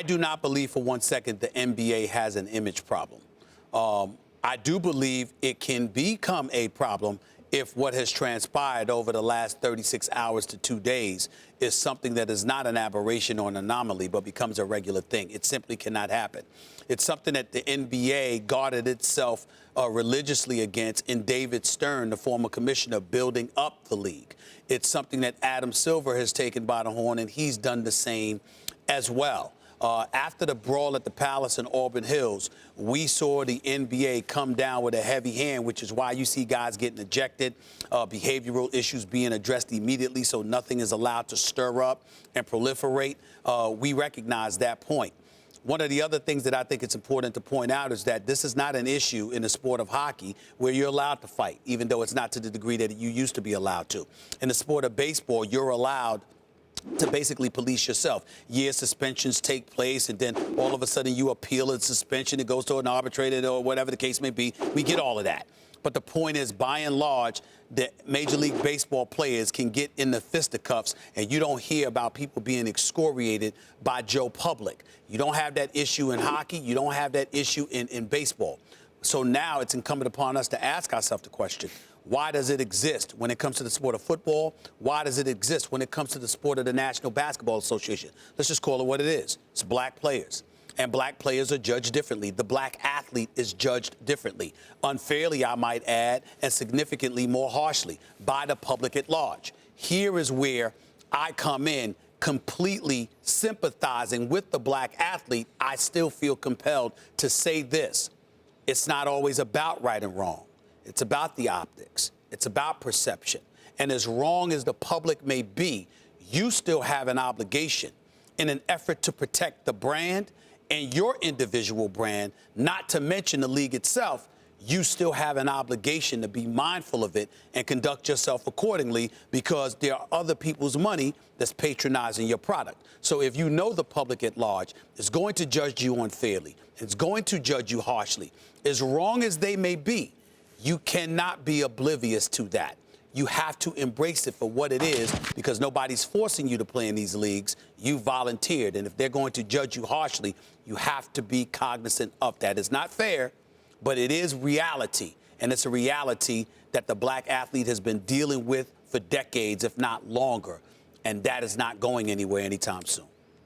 I do not believe for 1 second the NBA has an image problem. I do believe it can become a problem if what has transpired over the last 36 hours to 2 days is something that is not an aberration or an anomaly, but becomes a regular thing. It simply cannot happen. It's something that the NBA guarded itself religiously against in David Stern, the former commissioner, building up the league. It's something that Adam Silver has taken by the horn, and he's done the same as well. After the brawl at the Palace in Auburn Hills, we saw the NBA come down with a heavy hand, which is why you see guys getting ejected, behavioral issues being addressed immediately so nothing is allowed to stir up and proliferate. We recognize that point. One of the other things that I think it's important to point out is that this is not an issue in the sport of hockey where you're allowed to fight, even though it's not to the degree that you used to be allowed to. In the sport of baseball, you're allowed to basically police yourself. Year suspensions take place, and then all of a sudden you appeal a suspension. It goes to an arbitrator or whatever the case may be. We get all of that. But the point is, by and large, the Major League Baseball players can get in the fisticuffs, and you don't hear about people being excoriated by Joe Public. You don't have that issue in hockey. You don't have that issue in baseball. So now it's incumbent upon us to ask ourselves the question, why does it exist when it comes to the sport of football? Why does it exist when it comes to the sport of the National Basketball Association? Let's just call it what it is. It's black players. And black players are judged differently. The black athlete is judged differently. Unfairly, I might add, and significantly more harshly by the public at large. Here is where I come in completely sympathizing with the black athlete. I still feel compelled to say this. It's not always about right and wrong. It's about the optics. It's about perception. And as wrong as the public may be, you still have an obligation in an effort to protect the brand and your individual brand, not to mention the league itself. You still have an obligation to be mindful of it and conduct yourself accordingly, because there are other people's money that's patronizing your product. So if you know the public at large is going to judge you unfairly, it's going to judge you harshly, as wrong as they may be, you cannot be oblivious to that. You have to embrace it for what it is, because nobody's forcing you to play in these leagues. You volunteered. And if they're going to judge you harshly, you have to be cognizant of that. It's not fair, but it is reality. And it's a reality that the black athlete has been dealing with for decades, if not longer. And that is not going anywhere anytime soon.